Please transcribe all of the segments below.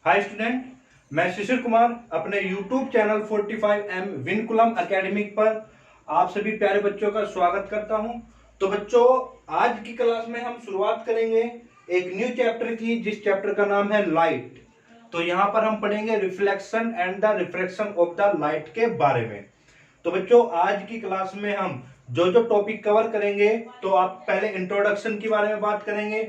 Hi student, मैं शिशिर कुमार अपने YouTube channel 45M vinculum academic पर आप सभी प्यारे बच्चों का स्वागत करता हूं। तो बच्चों, आज की क्लास में हम शुरुआत करेंगे एक न्यू चैप्टर की, जिस चैप्टर का नाम है लाइट। तो यहां पर हम पढ़ेंगे reflection and the refraction of the light के बारे में। तो बच्चों, आज की क्लास में हम जो जो टॉपिक कवर करेंगे, तो आप पहले इंट्रोडक्शन के बारे में बात करेंगे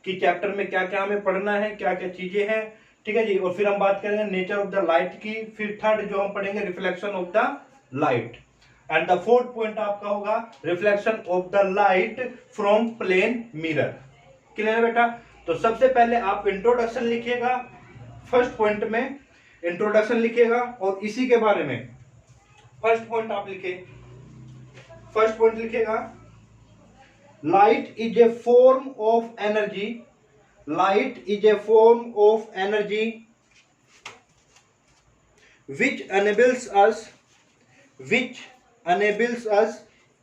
कि चैप्टर में क्या क्या हमें पढ़ना है, क्या क्या चीजें हैं, ठीक है जी। और फिर हम बात करेंगे नेचर ऑफ द लाइट की। फिर थर्ड जो हम पढ़ेंगे reflection of the light. And the fourth point आपका होगा reflection of the light from plane mirror. Clear है बेटा? तो सबसे पहले आप इंट्रोडक्शन लिखिएगा, फर्स्ट पॉइंट में इंट्रोडक्शन लिखिएगा और इसी के बारे में फर्स्ट पॉइंट आप लिखे। फर्स्ट पॉइंट लिखिएगा, light is a form of energy. Light is a form of energy which enables us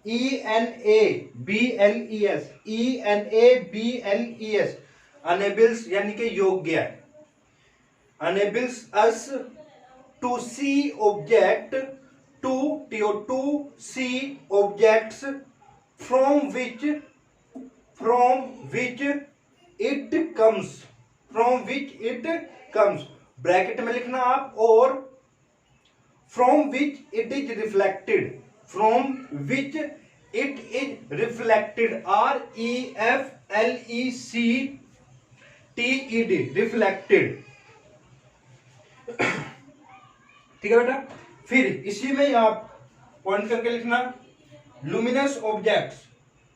ENABLES enables यानी कि योग्य है, enables us to see objects from which it comes, bracket में लिखना आप, और from which it is reflected, REFLECTED, reflected। ठीक है बेटा? फिर इसी में आप पॉइंट करके लिखना luminous objects,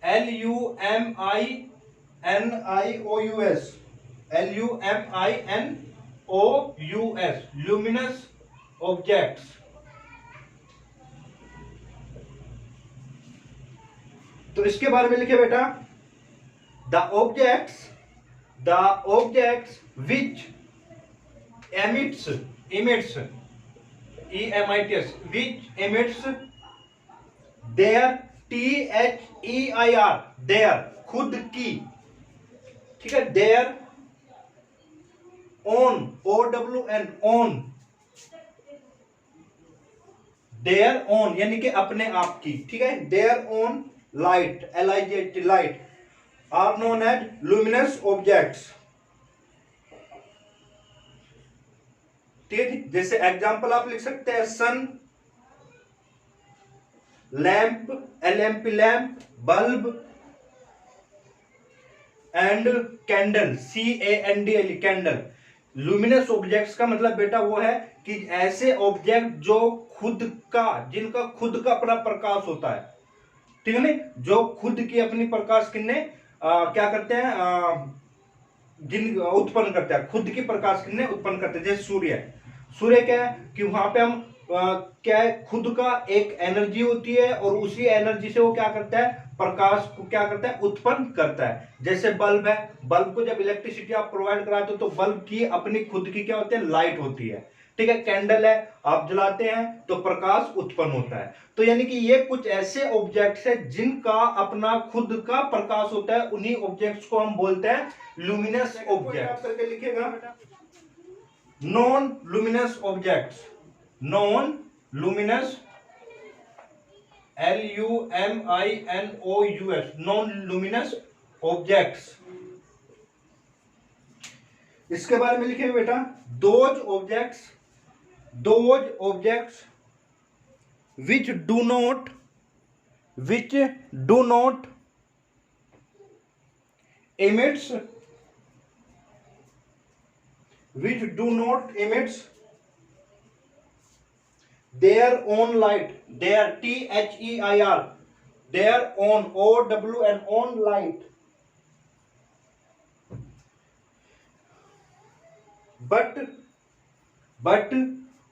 LUMINOUS, luminous objects। तो इसके बारे में लिखे बेटा, the objects which emits their THEIR, their खुद की, ठीक है, their own OWN their own यानी कि अपने आप की, ठीक है, their own light light are known as luminous objects। ठीक है, जैसे एग्जांपल आप लिख सकते हैं sun, lamp LMP lamp, bulb and candle CANDL candle. Luminous objects का मतलब बेटा वो है कि ऐसे ऑब्जेक्ट जो जिनका खुद का अपना प्रकाश होता है, ठीक है नहीं, जो खुद की अपनी प्रकाश किरणें क्या करते हैं, जिन उत्पन्न करते हैं, खुद की प्रकाश किरणें उत्पन्न करते हैं। जैसे सूर्य क्या है कि वहां पे हम क्या है, खुद का एक एनर्जी होती है और उसी एनर्जी से वो क्या करता है, प्रकाश को क्या करता है, उत्पन्न करता है। जैसे बल्ब है, बल्ब को जब इलेक्ट्रिसिटी आप प्रोवाइड कराते हो तो बल्ब की अपनी खुद की क्या होती है, लाइट होती है, ठीक है। कैंडल है, आप जलाते हैं तो प्रकाश उत्पन्न होता है। तो यानी कि ये कुछ ऐसे ऑब्जेक्ट्स है जिनका अपना खुद का प्रकाश होता है, उन्हीं ऑब्जेक्ट्स को हम बोलते हैं लुमिनस ऑब्जेक्ट। करके लिखिएगा non luminous objects, non luminous LUMINOUS, non luminous objects. इसके बारे में लिखिए बेटा, those objects which do not emits their own light, their THEIR, their own OWN, own light, but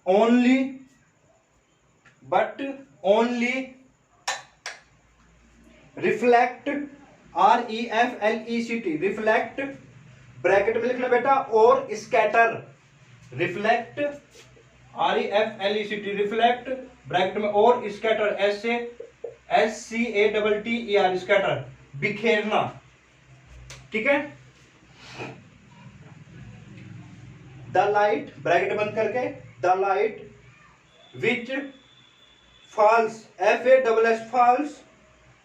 only reflect REFLECT, reflect bracket में लिखना बेटा, और scatter, reflect REFLECT, reflect bracket में, और स्कैटर SCATTER, स्कैटर बिखेरना, ठीक है। द लाइट, ब्रैकेट बंद करके, the light which falls, FALLS falls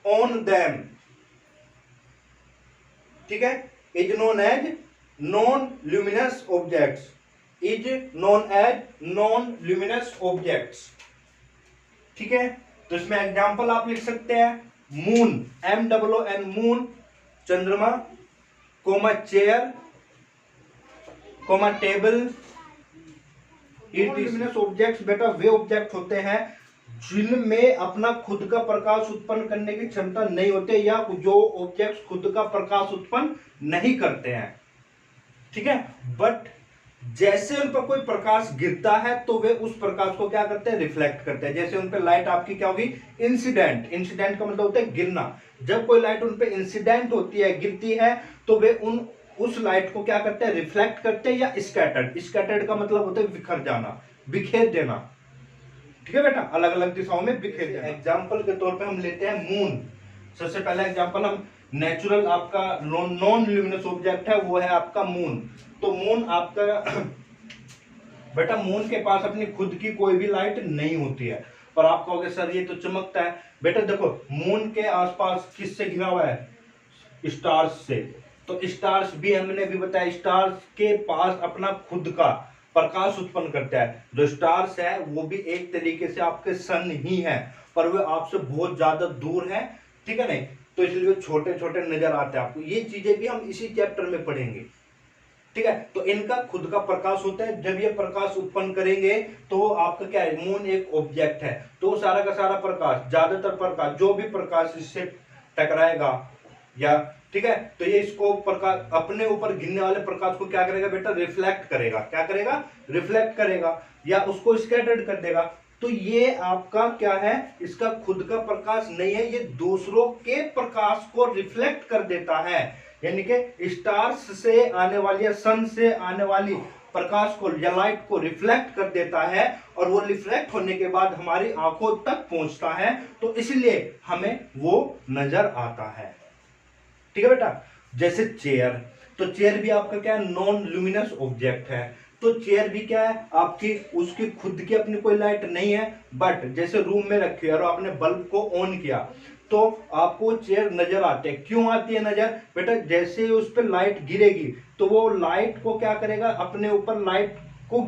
on them, ठीक है, is known as non luminous objects, is known as non luminous objects, ठीक है। तो इसमें एग्जांपल आप लिख सकते हैं, मून, MOON मून, चंद्रमा, comma chair, comma table. Luminous objects बेटा वे ऑब्जेक्ट होते हैं जिनमें अपना खुद का प्रकाश उत्पन्न करने की क्षमता नहीं होती, या जो ऑब्जेक्ट्स खुद का प्रकाश उत्पन्न नहीं करते हैं, ठीक है, बट जैसे उन पर कोई प्रकाश गिरता है तो वे उस प्रकाश को क्या करते हैं, रिफ्लेक्ट करते हैं। जैसे उन पर लाइट आपकी क्या होगी, इंसिडेंट, इंसिडेंट का मतलब होता है गिरना। जब कोई लाइट उन पर इंसिडेंट होती है, गिरती है, तो वे उस लाइट को क्या करते हैं, रिफ्लेक्ट करते हैं या स्कैटर्ड। स्कैटर्ड का मतलब होता है बिखर जाना, बिखेर देना, ठीक है बेटा, अलग अलग दिशाओं में बिखेर देना। एग्जाम्पल के तौर पे हम लेते हैं मून। सबसे पहला एग्जाम्पल हम नेचुरल, आपका नॉन ल्यूमिनस ऑब्जेक्ट है, वो है आपका मून। तो मून आपका बेटा, मून के पास अपनी खुद की कोई भी लाइट नहीं होती है, पर आप कहोगे सर ये तो चमकता है। बेटा देखो, मून के आसपास किससे घिरा हुआ है, स्टार्स से। तो स्टार्स भी हमने भी बताया, स्टार्स के पास अपना खुद का प्रकाश उत्पन्न करता है। जो स्टार्स है वो भी एक तरीके से आपके सन ही है, पर वे आपसे बहुत ज्यादा दूर है, ठीक है नहीं, तो इसलिए वे छोटे छोटे नजर आते हैं आपको। ये चीजें भी हम इसी चैप्टर में पढ़ेंगे, ठीक है। तो इनका खुद का प्रकाश होता है, जब ये प्रकाश उत्पन्न करेंगे तो आपका क्या है, मून एक ऑब्जेक्ट है, तो सारा का सारा प्रकाश, ज्यादातर प्रकाश, जो भी प्रकाश इससे टकराएगा या, ठीक है, तो ये इसको प्रकाश, अपने ऊपर गिरने वाले प्रकाश को क्या करेगा बेटा, रिफ्लेक्ट करेगा। क्या करेगा, रिफ्लेक्ट करेगा, या उसको स्कैटर्ड कर देगा। तो ये आपका क्या है, इसका खुद का प्रकाश नहीं है, ये दूसरों के प्रकाश को रिफ्लेक्ट कर देता है। यानी कि स्टार्स से आने वाली या सन से आने वाली प्रकाश को या लाइट को रिफ्लेक्ट कर देता है, और वो रिफ्लेक्ट होने के बाद हमारी आंखों तक पहुंचता है, तो इसलिए हमें वो नजर आता है, ठीक है बेटा। जैसे चेयर, तो चेयर भी आपका क्या है, नॉन ल्यूमिनस ऑब्जेक्ट है। तो चेयर भी क्या है आपकी, उसकी खुद की अपनी कोई लाइट नहीं है, बट जैसे रूम में रखी है और आपने बल्ब को ऑन किया तो आपको चेयर नजर आते हैं। क्यों आती है नजर बेटा, जैसे उस पर लाइट गिरेगी तो वो लाइट को क्या करेगा, अपने ऊपर लाइट को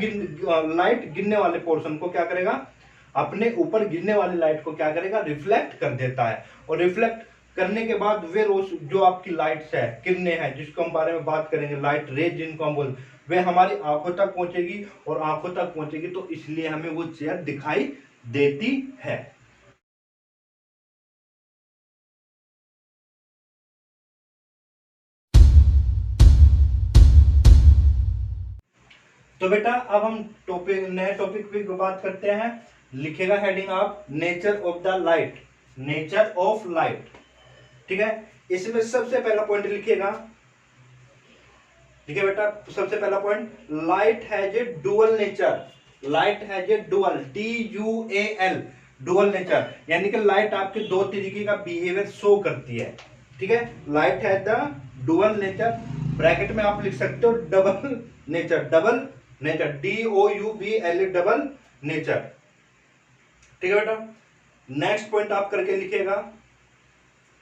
लाइट गिरने वाले पोर्शन को क्या करेगा, अपने ऊपर गिरने वाली लाइट को क्या करेगा, रिफ्लेक्ट कर देता है। और रिफ्लेक्ट करने के बाद वे जो आपकी लाइट्स है, किरणें हैं, जिसको हम बारे में बात करेंगे, लाइट रेज जिनको हम बोलते, वे हमारी आंखों तक पहुंचेगी, और आंखों तक पहुंचेगी तो इसलिए हमें वो चेयर दिखाई देती है। तो बेटा अब हम नए टॉपिक पे बात करते हैं। लिखेगा हेडिंग आप, nature of the light, nature of light, ठीक है। इसमें सबसे पहला पॉइंट लिखिएगा, ठीक है बेटा, सबसे पहला point, light has A dual nature, light has A dual, DUAL, dual nature, यानी कि लाइट आपके दो तरीके का बिहेवियर शो करती है, ठीक है। Light has the dual nature, bracket में आप लिख सकते हो double nature, double nature, DOUBL, double nature, ठीक है बेटा। नेक्स्ट पॉइंट आप करके लिखिएगा,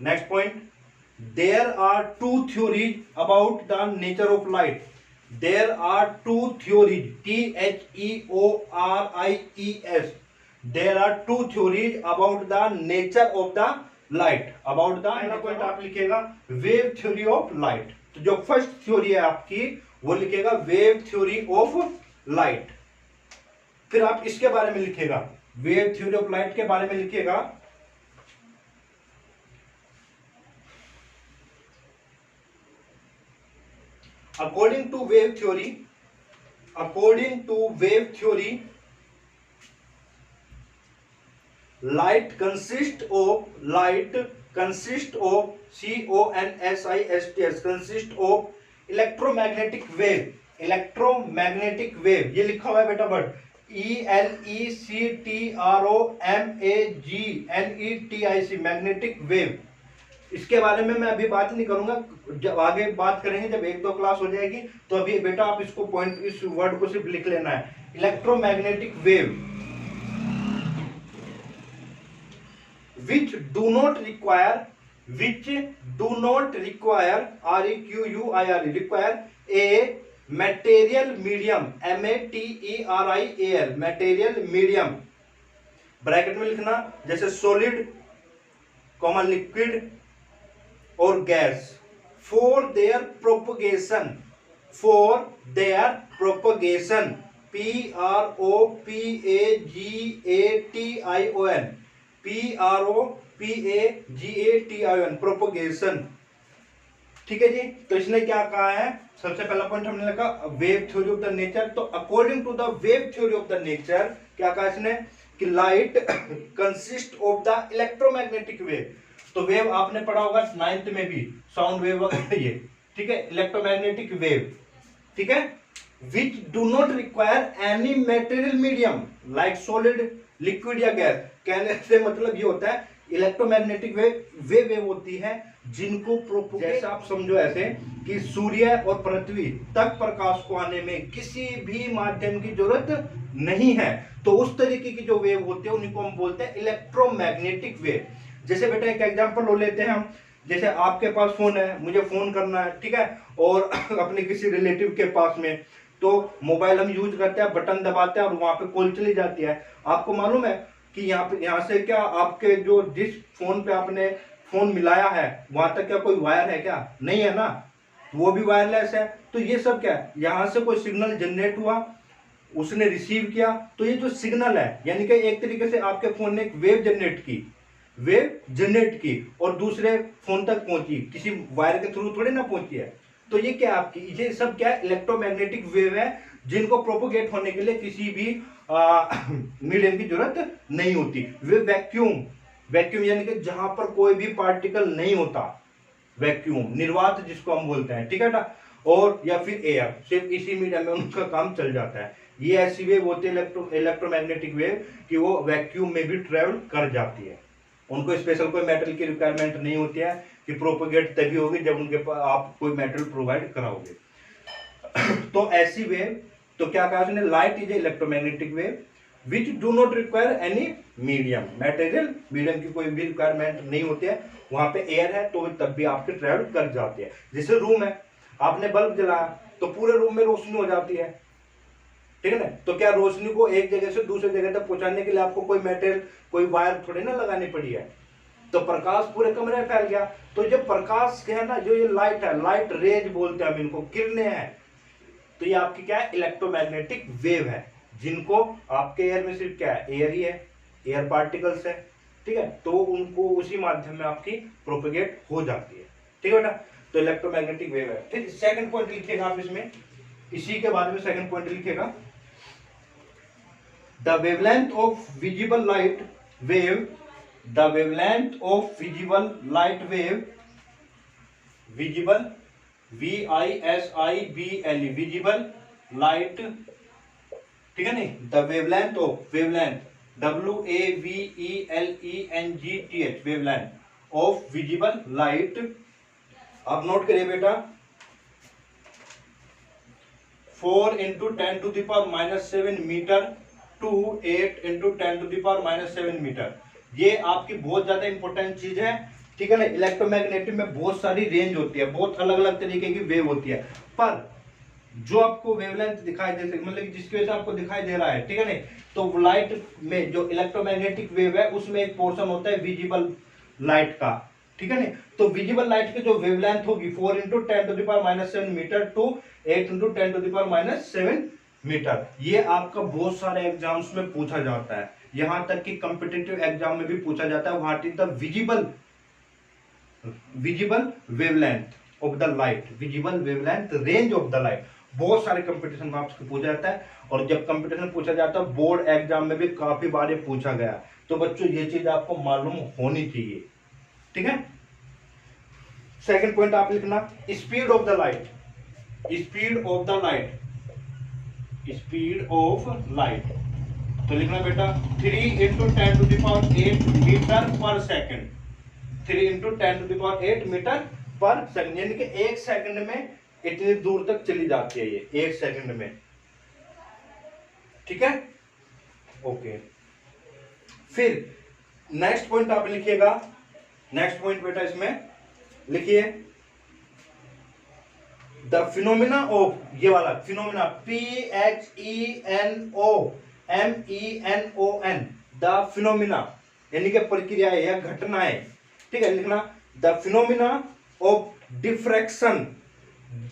next point, there are two theories about the nature of light, there are two theories, THEORIES, there are two theories about the nature of the light, about the, पहला point आप लिखेगा wave theory of light. तो जो first theory है आपकी वो लिखेगा wave theory of light. फिर आप इसके बारे में लिखेगा, वेव थ्योरी ऑफ लाइट के बारे में लिखेगा, according to wave theory, light consists of CONSISTS, consists of electromagnetic wave, electromagnetic wave, ये लिखा हुआ है बेटा बट, ELECTROMAGNETIC, मैग्नेटिक वेव, इसके बारे में मैं अभी बात नहीं करूंगा, जब आगे बात करेंगे, जब 1-2 क्लास हो जाएगी। तो अभी बेटा आप इसको पॉइंट, इस वर्ड को सिर्फ लिख लेना है, electromagnetic wave which do not require REQUIRE require a material medium, MATERIAL material medium, bracket में लिखना, जैसे सॉलिड, कॉमन लिक्विड और gas, for their propagation PROPAGATION propagation. ठीक है जी। तो इसने क्या कहा है, सबसे पहला पॉइंट हमने लिखा wave theory of the nature. तो according to the wave theory of the nature क्या कहा इसने कि light consist of the electromagnetic wave. तो वेव आपने पढ़ा होगा 9th में भी, साउंड वेव वगैरह ये, ठीक है, इलेक्ट्रोमैग्नेटिक वेव, ठीक है, which do not require any material medium like solid, liquid या गैस। कहने से मतलब ये होता है इलेक्ट्रोमैग्नेटिक वेव होती है जिनको जैसे आप समझो ऐसे कि सूर्य और पृथ्वी तक प्रकाश को आने में किसी भी माध्यम की जरूरत नहीं है। तो उस तरीके की जो वेव होती है उन्हीं को हम बोलते हैं इलेक्ट्रोमैग्नेटिक वेव। जैसे बेटा एक एग्जांपल हो लेते हैं हम, जैसे आपके पास फोन है, मुझे फोन करना है, ठीक है, और अपने किसी रिलेटिव के पास में, तो मोबाइल हम यूज करते हैं, बटन दबाते हैं और वहां पे कॉल चली जाती है। आपको मालूम है कि यहाँ से क्या आपके जो जिस फोन पे आपने फोन मिलाया है वहां तक क्या कोई वायर है क्या? नहीं है ना, वो भी वायरलेस है। तो ये सब क्या है, यहाँ से कोई सिग्नल जनरेट हुआ, उसने रिसीव किया, तो ये जो सिग्नल है यानी कि एक तरीके से आपके फोन ने एक वेव जनरेट की और दूसरे फोन तक पहुंची, किसी वायर के थ्रू थोड़ी ना पहुंची है। तो ये क्या आपकी, ये सब क्या है, इलेक्ट्रोमैग्नेटिक वेव है जिनको प्रोपोगेट होने के लिए किसी भी मीडियम की जरूरत नहीं होती। वे वैक्यूम यानी कि जहां पर कोई भी पार्टिकल नहीं होता, वैक्यूम, निर्वात जिसको हम बोलते हैं, ठीक है ना, और या फिर एयर, सिर्फ इसी मीडियम में उनका काम चल जाता है। ये ऐसी वेव होती है इलेक्ट्रोमैग्नेटिक वेव कि वो वैक्यूम में भी ट्रेवल कर जाती है। उनको स्पेशल कोई मेटल की रिक्वायरमेंट नहीं होती है कि प्रोपोगेट तभी होगी जब उनके पास आप कोई मेटल प्रोवाइड कराओगे। तो ऐसी वेव, तो क्या कहा उसने, light is electromagnetic wave which do not require any medium, material medium की कोई भी रिक्वायरमेंट नहीं होती है। वहां पे एयर है तो तब भी आपके ट्रेवल कर जाती है। जैसे रूम है, आपने बल्ब जलाया तो पूरे रूम में रोशनी हो जाती है, ठीक है ना। तो क्या रोशनी को एक जगह से दूसरी जगह तक पहुंचाने के लिए आपको कोई मेटेरियल, कोई वायर थोड़ी ना लगानी पड़ी है, तो प्रकाश पूरे कमरे में फैल गया। तो जब प्रकाश है ना, जो ये लाइट है, लाइट रेज बोलते हैं हम इनको, किरणें हैं, तो ये आपकी क्या है, इलेक्ट्रोमैग्नेटिक वेव है, जिनको आपके एयर में सिर्फ क्या है, एयर ही है, एयर पार्टिकल्स है, ठीक है, तो उनको उसी माध्यम में आपकी प्रोपेगेट हो जाती है, ठीक है बेटा। तो इलेक्ट्रोमैग्नेटिक वेव है। फिर सेकंड पॉइंट लिखिएगा आप इसमें, इसी के बारे में सेकंड पॉइंट लिखिएगा, the wavelength of visible light wave, the wavelength of visible light wave, visible VISIBLE visible light, ठीक है नहीं, the wavelength of, wavelength WAVELENGTH wavelength of visible light. आप नोट करिए बेटा, 4 × 10⁻⁻7 मीटर टू 8 × 10⁻⁻7 मीटर। ये आपकी बहुत ज्यादा इंपॉर्टेंट चीज है, ठीक है ना। इलेक्ट्रोमैग्नेटिक में बहुत सारी रेंज होती है, बहुत अलग अलग तरीके की वेव होती है, पर जो आपको वेवलेंथ दिखाई दे, मतलब जिसकी वजह से आपको दिखाई दे रहा है, ठीक है ना, तो लाइट में जो इलेक्ट्रोमैग्नेटिक वेव है उसमें एक पोर्शन होता है विजिबल लाइट का, ठीक है ना। तो विजिबल लाइट की जो वेवलेंथ होगी 4 × 10⁻⁷ मीटर टू 8 × 10⁻⁷ मीटर। ये आपका बहुत सारे एग्जाम्स में पूछा जाता है, यहां तक कि कॉम्पिटिटिव एग्जाम में भी पूछा जाता है, what is the visible wavelength of the light, visible wavelength range of the light. बहुत सारे कंपटीशन में आपसे पूछा जाता है, और जब कंपटीशन पूछा जाता है बोर्ड एग्जाम में भी काफी बार ये पूछा गया। तो बच्चों ये चीज आपको मालूम होनी चाहिए, ठीक है। सेकंड पॉइंट आप लिखना, speed of the light, speed of the light, speed of light. तो लिखना बेटा 3 × 10⁸ मीटर पर सेकेंड, 3 × 10⁸ मीटर पर सेकंड, यानी कि 1 सेकंड में इतनी दूर तक चली जाती है ये, 1 सेकंड में। ठीक है, ओके। फिर नेक्स्ट पॉइंट आप लिखिएगा, नेक्स्ट पॉइंट बेटा इसमें लिखिए, द फिनोमिना ऑफ, ये वाला फिनोमिना, PHENOMENON, द फिनोमिना यानी कि प्रक्रियाएं या घटनाएं। ठीक है, लिखना the phenomena of diffraction,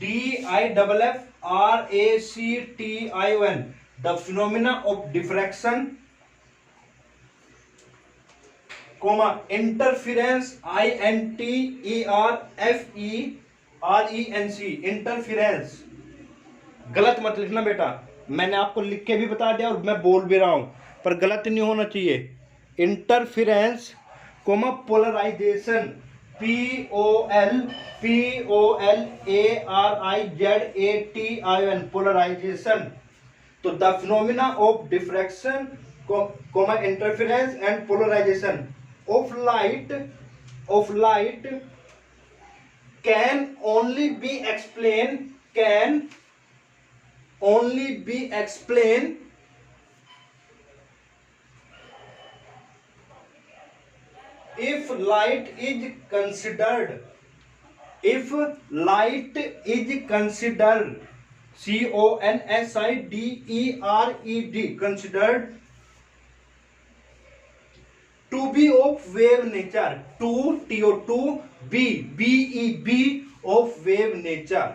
DIFFRACTION, the phenomena of diffraction, comma interference, INTERFERENC, interference. गलत मत लिखना बेटा, मैंने आपको लिख के भी बता दिया और मैं बोल भी रहा हूं, पर गलत नहीं होना चाहिए। Interference, comma polarization, POLARIZATION, polarization. तो the phenomena of diffraction, comma interference and polarization of light can only be explained if light is considered considered to be of wave nature, BEB of wave nature।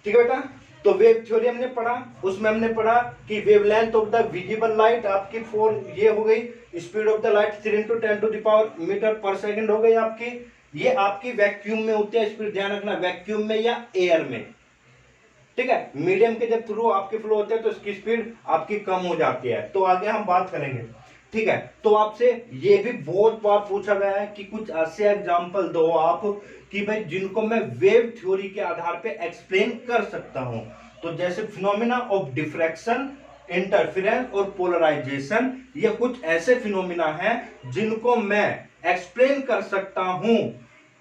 ठीक है बेटा, तो wave theory हमने पढ़ा, उसमें हमने पढ़ा कि wavelength of the visible light आपकी 4 ये हो गई, speed of the light 3 × 10⁻⁷ metre पर सेकंड हो गई आपकी। ये आपकी वैक्यूम में होती है स्पीड, ध्यान रखना, वैक्यूम में या एयर में। ठीक है, मीडियम के जब थ्रू आपके फ्लो होते हैं तो इसकी स्पीड आपकी कम हो जाती है, तो आगे हम बात करेंगे। ठीक है, तो आपसे ये भी बहुत बार पूछा गया है कि कुछ ऐसे एग्जांपल दो आप कि भाई जिनको मैं वेव थ्योरी के आधार पे एक्सप्लेन कर सकता हूं। तो जैसे फिनोमिना ऑफ डिफ्रैक्शन, इंटरफेरेंस और पोलराइजेशन, ये कुछ ऐसे फिनोमिना हैं जिनको मैं एक्सप्लेन कर सकता हूं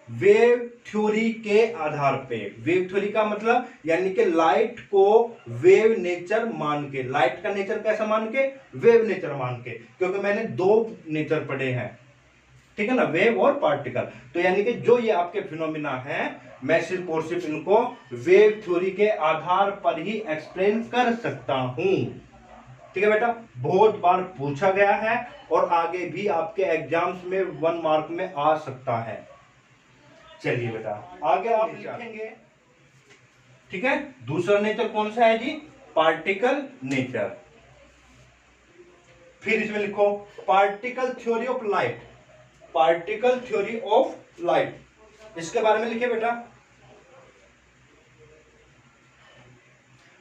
वेव थ्योरी के आधार पे। वेव थ्योरी का मतलब यानी कि लाइट को वेव नेचर मान के, लाइट का नेचर कैसा मान के, वेव नेचर मान के, क्योंकि मैंने 2 नेचर पढ़े हैं। ठीक है ना, वेव और पार्टिकल। तो यानी कि जो ये आपके फिनोमिना हैं, मैं सिर्फ और सिर्फ इनको वेव थ्योरी के आधार पर ही एक्सप्लेन कर सकता हूं। ठीक है बेटा, बहुत बार पूछा गया है और आगे भी आपके एग्जाम्स में 1 मार्क में आ सकता है। चलिए बेटा, आगे आप लिखेंगे। ठीक है, दूसरा नेचर कौन सा है जी, पार्टिकल नेचर। फिर इसमें लिखो particle theory of light, particle theory of light, इसके बारे में लिखिए बेटा।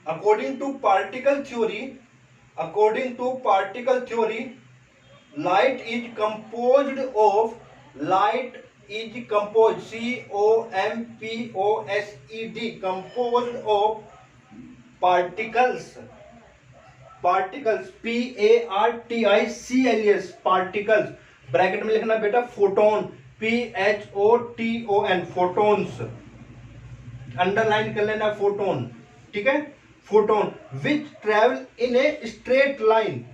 According to particle theory, light is composed of, COMPOSED, composed of particles, PARTICLES, particles, bracket में लिखना बेटा फोटोन, PHOTON, फोटोन्स, अंडरलाइन कर लेना फोटोन। ठीक है, photon which travel in a straight line,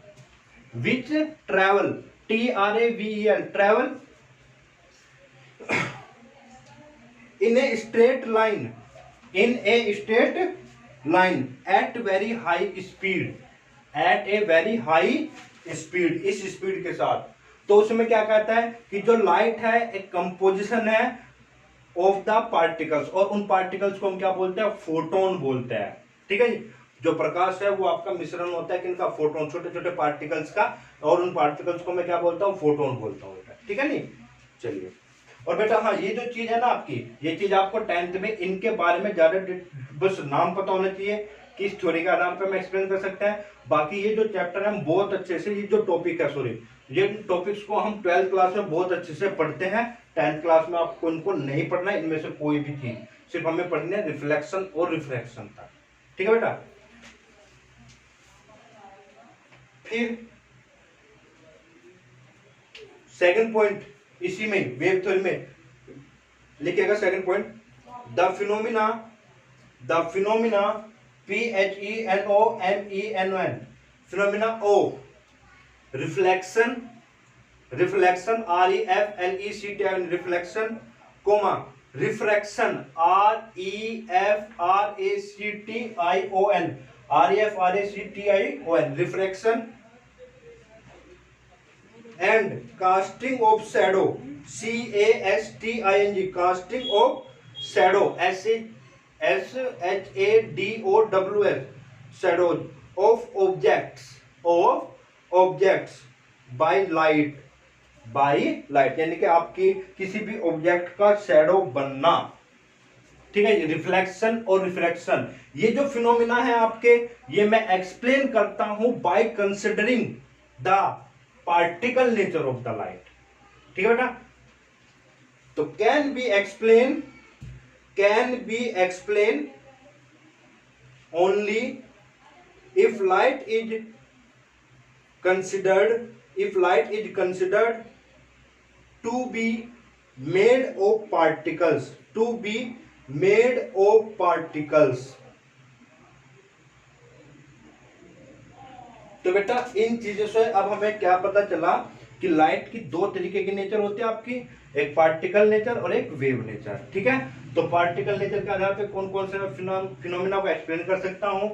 which travel, TRAVEL, travel in a straight line at very high speed, इस speed के साथ। तो उसमें क्या कहता है कि जो लाइट है एक कंपोजिशन है ऑफ द पार्टिकल्स, और उन पार्टिकल्स को हम क्या बोलते हैं, फोटोन बोलते हैं। ठीक है जी, जो प्रकाश है वो आपका मिश्रण होता है किनका, फोटोन, छोटे छोटे पार्टिकल्स का, और उन पार्टिकल्स को मैं क्या बोलता हूँ, फोटोन बोलता हूँ। ठीक है नहीं, चलिए। और बेटा हाँ, ये जो चीज है ना आपकी, ये चीज आपको 10th में इनके बारे में ज्यादा बस नाम पता होना चाहिए कि इस थ्योरी के आधार पर मैं एक्सप्लेन कर सकते हैं। बाकी ये जो चैप्टर है हम बहुत अच्छे से, ये जो टॉपिक है सॉरी, ये टॉपिक्स को हम 12th क्लास में बहुत अच्छे से पढ़ते हैं। 10th क्लास में आपको इनको नहीं पढ़ना है, इनमें से कोई भी चीज, सिर्फ हमें पढ़नी है रिफ्लेक्शन और रिफ्रैक्शन तक। ठीक है बेटा, फिर सेकंड पॉइंट इसी में वेव थ्योरी में लिखिएगा second point, the phenomena PHENOMENON phenomena of reflection REFLECTION reflection, comma refraction REFRACTION refraction, and casting of shadow CASTING casting of shadow SHADOWS shadows of objects by light यानी कि आपकी किसी भी object का shadow बनना, ठीक है। रिफ्लेक्शन और रिफ्रैक्शन ये जो फिनोमिना है आपके, ये मैं एक्सप्लेन करता हूं by considering the particle nature of the light, ठीक है बेटा। तो can be explain only if light is considered to be made of particles, तो बेटा इन चीजों से अब हमें क्या पता चला कि लाइट की दो तरीके की नेचर होती है आपकी, एक पार्टिकल नेचर और एक वेव नेचर, ठीक है। तो पार्टिकल नेचर के आधार पे कौन कौन से फिनोमिना को एक्सप्लेन कर सकता हूं,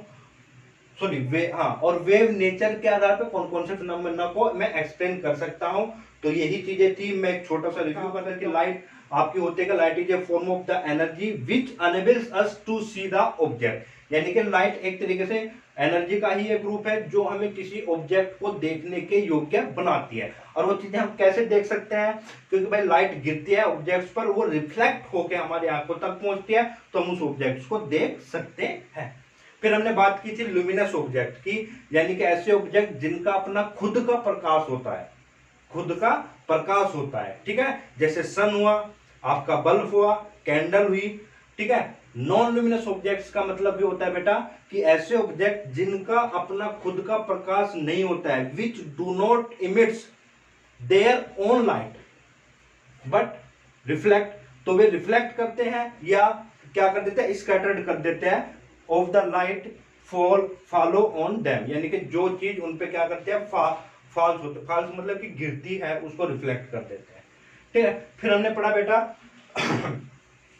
और वेव नेचर के आधार पे कौन कौन से फिनोमेना को मैं एक्सप्लेन कर सकता हूं। तो यही चीजें थी, मैं एक छोटा सा रिव्यू कर रहा कि लाइट आपकी होती है, light is a form of the energy which enables us to see the object, यानी कि लाइट एक तरीके से एनर्जी का ही एक रूप है जो हमें किसी ऑब्जेक्ट को देखने के योग्य बनाती है। और वो चीजें हम कैसे देख सकते हैं, क्योंकि भाई लाइट गिरती है ऑब्जेक्ट्स पर, वो रिफ्लेक्ट होकर हमारी आंखों तक पहुंचती है, तो हम उस ऑब्जेक्ट्स को देख सकते हैं। फिर हमने बात की थी लुमिनस ऑब्जेक्ट की, यानी कि ऐसे ऑब्जेक्ट जिनका अपना खुद का प्रकाश होता है, ठीक है। जैसे सन हुआ, आपका बल्ब हुआ, कैंडल हुई, ठीक है। नॉन लुमिनस ऑब्जेक्ट्स का मतलब भी होता है बेटा कि ऐसे ऑब्जेक्ट जिनका अपना खुद का प्रकाश नहीं होता है, which do not emits their own light but reflect, तो वे रिफ्लेक्ट करते हैं या क्या कर देते हैं, स्कैटर्ड कर देते हैं of the light follow on them, यानी कि जो चीज उन पे क्या करते हैं फॉल्स मतलब कि गिरती है उसको रिफ्लेक्ट कर देते हैं, ठीक है। फिर हमने पढ़ा बेटा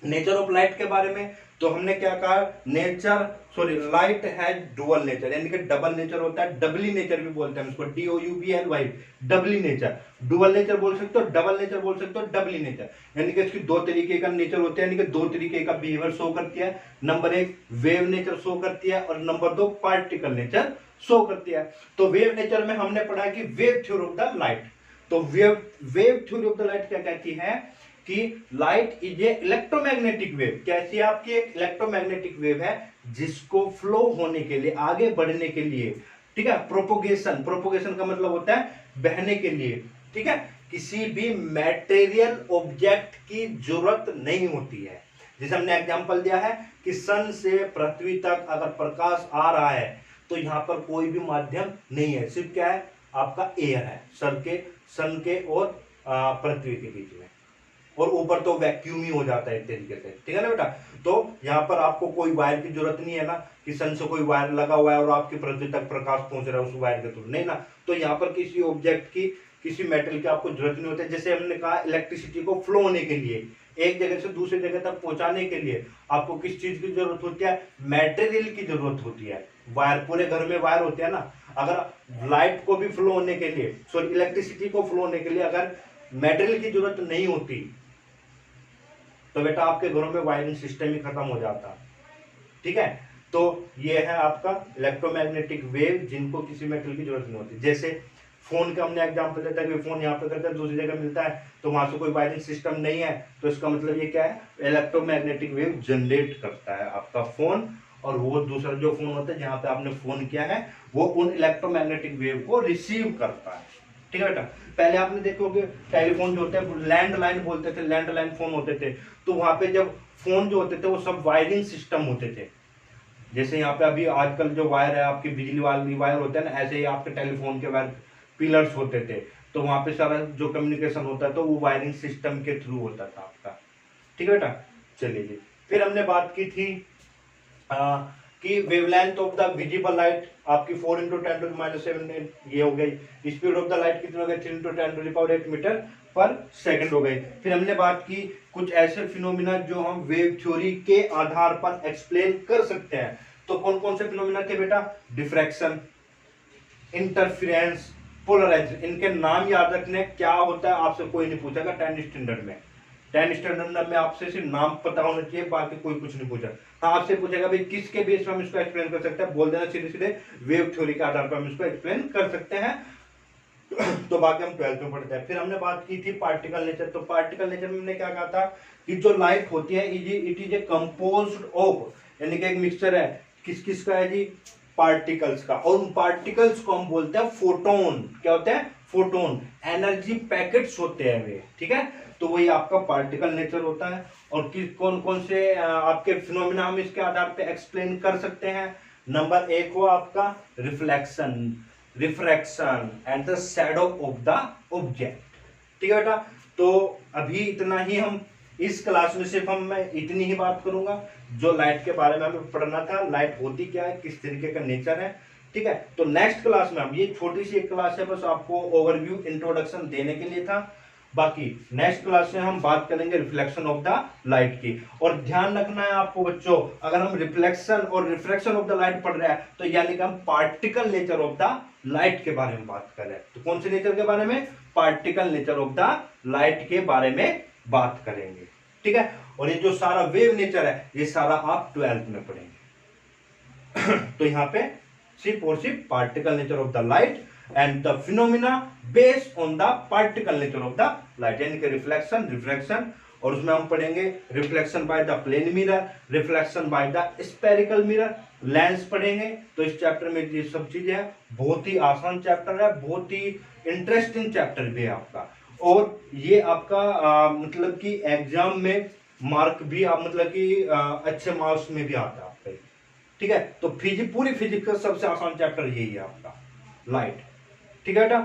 नेचर ऑफ लाइट के बारे में, तो हमने क्या कहा, लाइट हैज डुअल नेचर, यानी कि डबल नेचर होता है, डबली नेचर भी बोलते हैं इसको, DOUBLY डबली नेचर, डुअल नेचर बोल सकते हो, डबल नेचर बोल सकते हो, डबली नेचर, यानी कि इसकी दो तरीके का नेचर होते हैं, यानी कि दो तरीके का बिहेवियर शो करती है। नंबर एक वेव नेचर शो करती है और नंबर दो पार्टिकल नेचर शो करती है। तो वेव नेचर में हमने पढ़ा कि wave theory of the light, तो wave theory of the light क्या कहती है कि light is a electromagnetic wave, कैसी आपकी एक इलेक्ट्रोमैग्नेटिक वेव है जिसको फ्लो होने के लिए, आगे बढ़ने के लिए, ठीक है, प्रोपोगेशन का मतलब होता है बहने के लिए, ठीक है, किसी भी मैटेरियल ऑब्जेक्ट की जरूरत नहीं होती है। जैसे हमने एग्जांपल दिया है कि सन से पृथ्वी तक अगर प्रकाश आ रहा है तो यहां पर कोई भी माध्यम नहीं है, सिर्फ क्या है, आपका एयर है, सन के और पृथ्वी के बीच में, और ऊपर तो वैक्यूम ही हो जाता है एक तरीके से, ठीक है ना बेटा। तो यहाँ पर आपको कोई वायर की जरूरत नहीं है ना कि सन से कोई वायर लगा हुआ है और आपकी पृथ्वी तक प्रकाश पहुंच रहा है उस वायर के थ्रू, नहीं ना। तो यहाँ पर किसी ऑब्जेक्ट की, किसी मेटल की आपको जरूरत नहीं होती है। जैसे हमने कहा इलेक्ट्रिसिटी को फ्लो होने के लिए, एक जगह से दूसरी जगह तक पहुंचाने के लिए आपको किस चीज की जरूरत होती है, मैटेरियल की जरूरत होती है। वायर, पूरे घर में वायर होते हैं ना, अगर लाइट को भी फ्लो होने के लिए, इलेक्ट्रिसिटी को फ्लो होने के लिए अगर मैटेरियल की जरूरत नहीं होती तो बेटा आपके घरों में वायरिंग सिस्टम ही खत्म हो जाता, ठीक है। तो ये है आपका इलेक्ट्रोमैग्नेटिक वेव जिनको किसी मेटल की जरूरत नहीं होती। जैसे फोन का हमने एग्जांपल देता है कि फोन यहाँ पे करता है, दूसरी जगह मिलता है, तो वहां से कोई वायरिंग सिस्टम नहीं है, तो इसका मतलब ये क्या है, इलेक्ट्रोमैग्नेटिक वेव जनरेट करता है आपका फोन, और वो दूसरा जो फोन होता है जहाँ पे आपने फोन किया है वो उन इलेक्ट्रोमैग्नेटिक वेव को रिसीव करता है, ठीक है बेटा। पहले आपने देखोगे टेलीफोन जो होते हैं लैंडलाइन बोलते थे, लैंडलाइन फोन होते थे, तो वहां पे जब फोन जो होते थे वो सब वायरिंग सिस्टम होते थे। जैसे यहाँ पे अभी आजकल जो वायर है आपकी बिजली वाली वायर होते हैं ना, ऐसे ही आपके टेलीफोन के वायर पिलर्स होते थे। तो वहां पे सारा जो कम्युनिकेशन होता है तो वो वायरिंग सिस्टम के थ्रू होता था आपका। ठीक है बेटा, चलिए जी। फिर हमने बात की थी कि wavelength of the visible light आपकी 4 × 10⁻⁷ ये हो गई। स्पीड ऑफ द लाइट कितनी हो गई? 3 × 10⁸ मीटर पर सेकंड हो गई। फिर हमने बात की कुछ ऐसे फिनोमिना जो हम वेव थ्योरी के आधार पर एक्सप्लेन कर सकते हैं। तो कौन कौन से फिनोमिना थे बेटा? Diffraction, interference, polarisation. इनके नाम याद रखने, क्या होता है आपसे कोई नहीं पूछेगा 10 स्टैंडर्ड में। 10 स्टैंडर्ड में आपसे सिर्फ नाम पता होना चाहिए, बाकी कोई कुछ नहीं पूछा। हाँ, आपसे पूछेगा भाई किसके बेस पर हम इसको एक्सप्लेन कर सकते हैं, बोल देना सीधे सीधे वेव थ्योरी के आधार पर हम इसको एक्सप्लेन कर सकते हैं। तो बाकी हम 12th में पढ़ते हैं। फिर हमने बात की थी पार्टिकल नेचर। तो पार्टिकल नेचर में हमने क्या कहा था कि जो लाइट होती है it is a composed of, यानी कि एक मिक्सचर है किस किस का है जी? पार्टिकल्स का। और उन पार्टिकल्स को हम बोलते हैं फोटोन। क्या होते हैं? फोटोन। एनर्जी पैकेट्स होते हैं वे। ठीक है, तो वही आपका पार्टिकल नेचर होता है। और किस कौन कौन से आपके फिनोमिना हम इसके आधार पे एक्सप्लेन कर सकते हैं? नंबर 1 हुआ आपका reflection, refraction and the shadow of the object. ठीक है बेटा, तो अभी इतना ही हम इस क्लास में सिर्फ मैं इतनी ही बात करूंगा जो लाइट के बारे में हमें पढ़ना था। लाइट होती क्या है, किस तरीके का नेचर है। ठीक है, तो नेक्स्ट क्लास में हम, ये छोटी सी एक क्लास है बस आपको ओवरव्यू इंट्रोडक्शन देने के लिए था। बाकी नेक्स्ट क्लास में हम बात करेंगे रिफ्लेक्शन ऑफ द लाइट की। और ध्यान रखना है आपको बच्चों, अगर हम रिफ्लेक्शन और रिफ्रैक्शन ऑफ द लाइट पढ़ रहे हैं तो यानी कि हम particle nature of the light के बारे में बात कर रहे हैं। तो कौन से नेचर के बारे में? Particle nature of the light के बारे में बात करेंगे। ठीक है, और ये जो सारा वेव नेचर है ये सारा आप 12th में पढ़ेंगे। तो यहाँ पे सिर्फ और सिर्फ particle nature of the light and the phenomena based on the particle nature of the light, यानी कि रिफ्लेक्शन, रिफ्रैक्शन। और उसमें हम पढ़ेंगे reflection by the plane mirror, reflection by the spherical mirror, lens पढ़ेंगे। तो इस चैप्टर में ये सब चीजें हैं। बहुत ही आसान चैप्टर है, बहुत ही इंटरेस्टिंग चैप्टर भी है आपका। और ये आपका मतलब कि एग्जाम में मार्क भी आप मतलब कि अच्छे मार्क्स में भी आता है आपका। ठीक है, तो पूरी फिजिक्स का सबसे आसान चैप्टर यही है आपका लाइट। ठीक है बेटा।